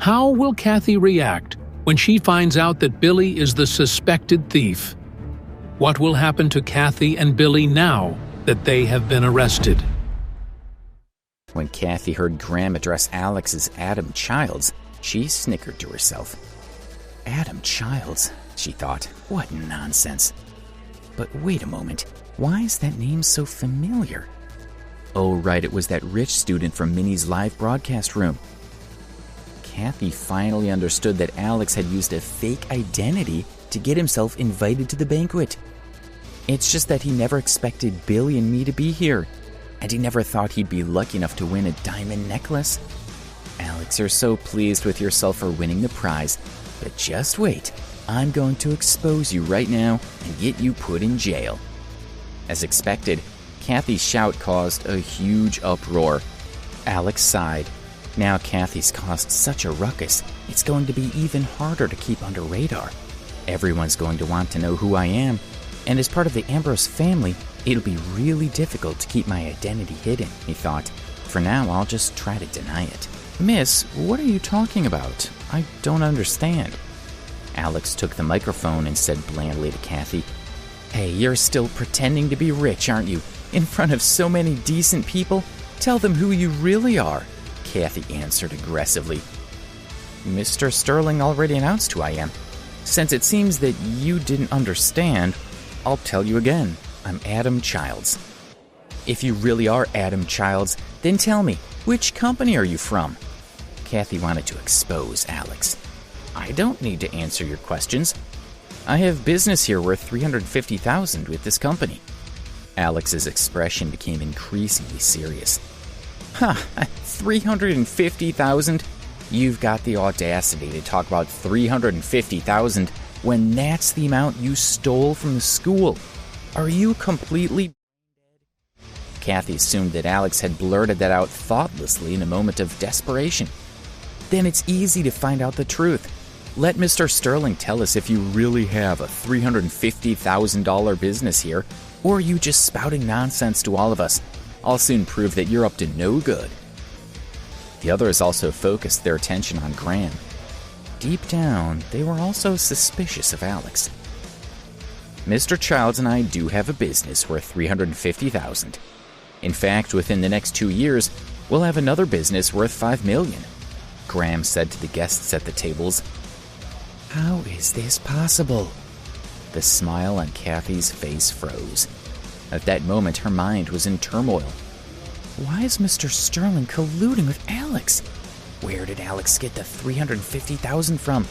How will Cathy react when she finds out that Billy is the suspected thief? What will happen to Cathy and Billy now that they have been arrested? When Cathy heard Graham address Alex as Adam Childs, she snickered to herself. Adam Childs, she thought. What nonsense. But wait a moment. Why is that name so familiar? Oh, right, it was that rich student from Minnie's live broadcast room. Cathy finally understood that Alex had used a fake identity to get himself invited to the banquet. It's just that he never expected Billy and me to be here, and he never thought he'd be lucky enough to win a diamond necklace. Alex, you're so pleased with yourself for winning the prize, but just wait. I'm going to expose you right now and get you put in jail. As expected, Cathy's shout caused a huge uproar. Alex sighed. Now Cathy's caused such a ruckus, it's going to be even harder to keep under radar. Everyone's going to want to know who I am, and as part of the Ambrose family, it'll be really difficult to keep my identity hidden, he thought. For now, I'll just try to deny it. Miss, what are you talking about? I don't understand. Alex took the microphone and said blandly to Cathy, Hey, you're still pretending to be rich, aren't you? In front of so many decent people? Tell them who you really are, Cathy answered aggressively. Mr. Sterling already announced who I am. Since it seems that you didn't understand, I'll tell you again. I'm Adam Childs. If you really are Adam Childs, then tell me, which company are you from? Cathy wanted to expose Alex. I don't need to answer your questions. I have business here worth $350,000 with this company. Alex's expression became increasingly serious. Huh, $350,000? You've got the audacity to talk about $350,000 when that's the amount you stole from the school. Are you completely... Cathy assumed that Alex had blurted that out thoughtlessly in a moment of desperation. Then it's easy to find out the truth. Let Mr. Sterling tell us if you really have a $350,000 business here, or are you just spouting nonsense to all of us? I'll soon prove that you're up to no good. The others also focused their attention on Graham. Deep down, they were also suspicious of Alex. Mr. Childs and I do have a business worth $350,000. In fact, within the next 2 years, we'll have another business worth $5 million, Graham said to the guests at the tables. How is this possible? The smile on Cathy's face froze. At that moment, her mind was in turmoil. Why is Mr. Sterling colluding with Alex? Where did Alex get the $350,000 from?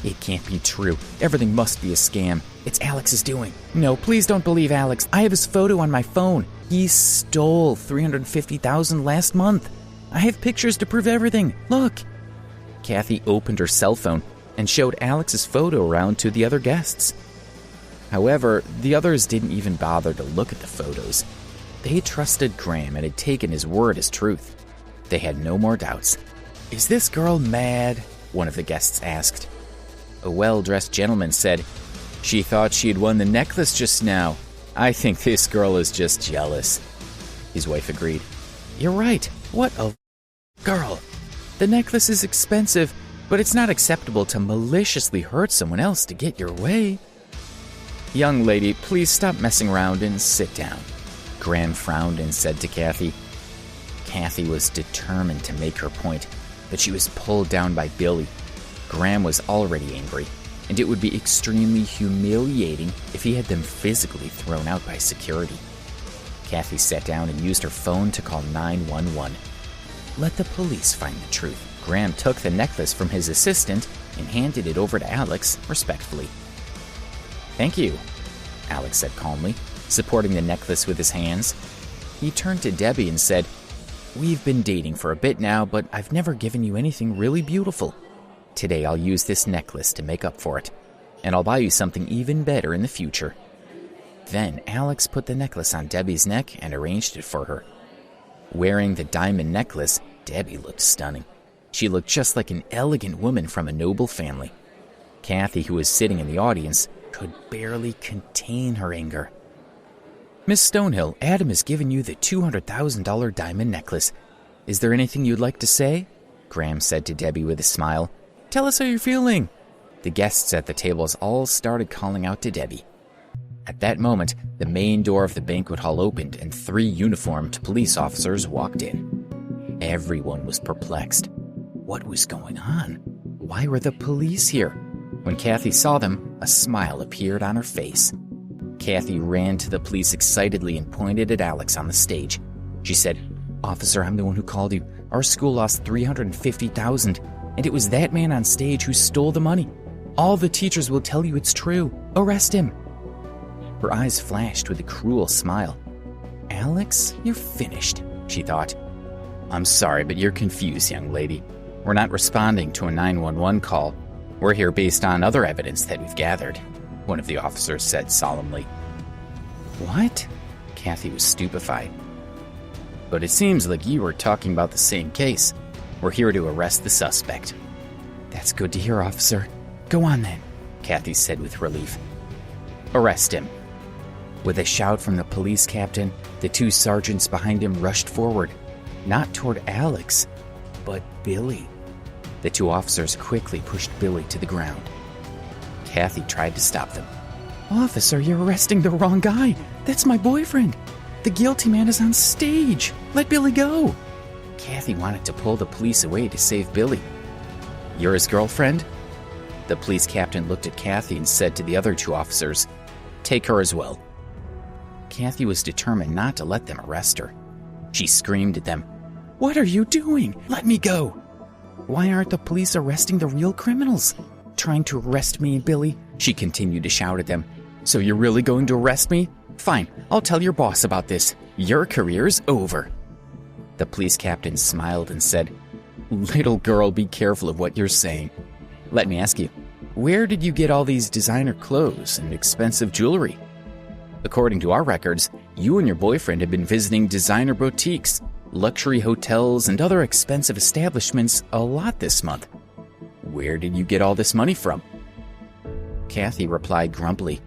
It can't be true. Everything must be a scam. It's Alex's doing. No, please don't believe Alex. I have his photo on my phone. He stole $350,000 last month. I have pictures to prove everything. Look. Cathy opened her cell phone and showed Alex's photo around to the other guests. However, the others didn't even bother to look at the photos. They trusted Graham and had taken his word as truth. They had no more doubts. Is this girl mad? One of the guests asked. A well-dressed gentleman said, She thought she had won the necklace just now. I think this girl is just jealous. His wife agreed. You're right. What a girl. The necklace is expensive, but it's not acceptable to maliciously hurt someone else to get your way. Young lady, please stop messing around and sit down. Graham frowned and said to Cathy. Cathy was determined to make her point, but she was pulled down by Billy. Graham was already angry, and it would be extremely humiliating if he had them physically thrown out by security. Cathy sat down and used her phone to call 911. Let the police find the truth. Graham took the necklace from his assistant and handed it over to Alex respectfully. Thank you, Alex said calmly, supporting the necklace with his hands. He turned to Debbie and said, We've been dating for a bit now, but I've never given you anything really beautiful. Today I'll use this necklace to make up for it, and I'll buy you something even better in the future. Then Alex put the necklace on Debbie's neck and arranged it for her. Wearing the diamond necklace, Debbie looked stunning. She looked just like an elegant woman from a noble family. Cathy, who was sitting in the audience, could barely contain her anger. Miss Stonehill, Adam has given you the $200,000 diamond necklace. Is there anything you'd like to say? Graham said to Debbie with a smile. Tell us how you're feeling." The guests at the tables all started calling out to Debbie. At that moment, the main door of the banquet hall opened and 3 uniformed police officers walked in. Everyone was perplexed. What was going on? Why were the police here? When Cathy saw them, a smile appeared on her face. Cathy ran to the police excitedly and pointed at Alex on the stage. She said, "Officer, I'm the one who called you. Our school lost $350,000, and it was that man on stage who stole the money. All the teachers will tell you it's true. Arrest him." Her eyes flashed with a cruel smile. "Alex, you're finished," she thought. "I'm sorry, but you're confused, young lady. We're not responding to a 911 call. We're here based on other evidence that we've gathered," one of the officers said solemnly. "What?" Cathy was stupefied. "But it seems like you were talking about the same case. We're here to arrest the suspect." "That's good to hear, officer. Go on then," Cathy said with relief. "Arrest him." With a shout from the police captain, the 2 sergeants behind him rushed forward, not toward Alex, but Billy. The 2 officers quickly pushed Billy to the ground. Cathy tried to stop them. "Officer, you're arresting the wrong guy. That's my boyfriend. The guilty man is on stage. Let Billy go." Cathy wanted to pull the police away to save Billy. "You're his girlfriend?" The police captain looked at Cathy and said to the other 2 officers, "Take her as well." Cathy was determined not to let them arrest her. She screamed at them, "What are you doing? Let me go!" "Why aren't the police arresting the real criminals?" "Trying to arrest me, Billy," she continued to shout at them. "So you're really going to arrest me? Fine, I'll tell your boss about this. Your career's over." The police captain smiled and said, "Little girl, be careful of what you're saying. Let me ask you, where did you get all these designer clothes and expensive jewelry? According to our records, you and your boyfriend have been visiting designer boutiques, luxury hotels, and other expensive establishments a lot this month. Where did you get all this money from?" Cathy replied grumpily,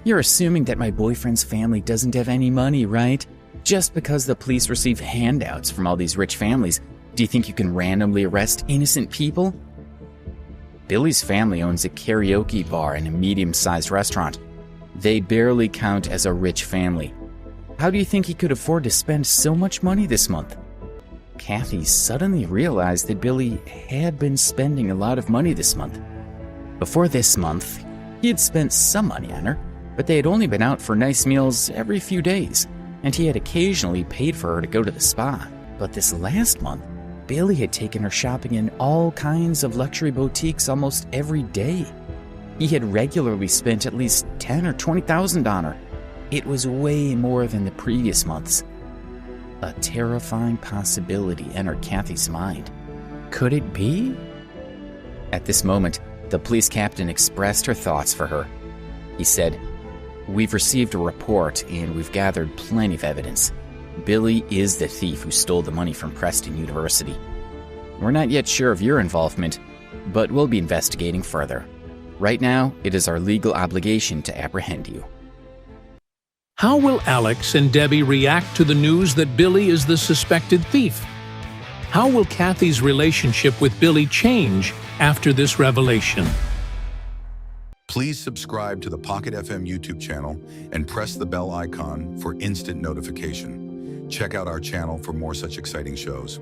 "You're assuming that my boyfriend's family doesn't have any money, right? Just because the police receive handouts from all these rich families, do you think you can randomly arrest innocent people?" Billy's family owns a karaoke bar and a medium-sized restaurant. They barely count as a rich family. How do you think he could afford to spend so much money this month? Cathy suddenly realized that Billy had been spending a lot of money this month. Before this month, he had spent some money on her, but they had only been out for nice meals every few days, and he had occasionally paid for her to go to the spa. But this last month, Billy had taken her shopping in all kinds of luxury boutiques almost every day. He had regularly spent at least $10,000 or $20,000 on her. It was way more than the previous months. A terrifying possibility entered Cathy's mind. Could it be? At this moment, the police captain expressed her thoughts for her. He said, "We've received a report and we've gathered plenty of evidence. Billy is the thief who stole the money from Preston University. We're not yet sure of your involvement, but we'll be investigating further. Right now, it is our legal obligation to apprehend you." How will Alex and Debbie react to the news that Billy is the suspected thief? How will Cathy's relationship with Billy change after this revelation? Please subscribe to the Pocket FM YouTube channel and press the bell icon for instant notification. Check out our channel for more such exciting shows.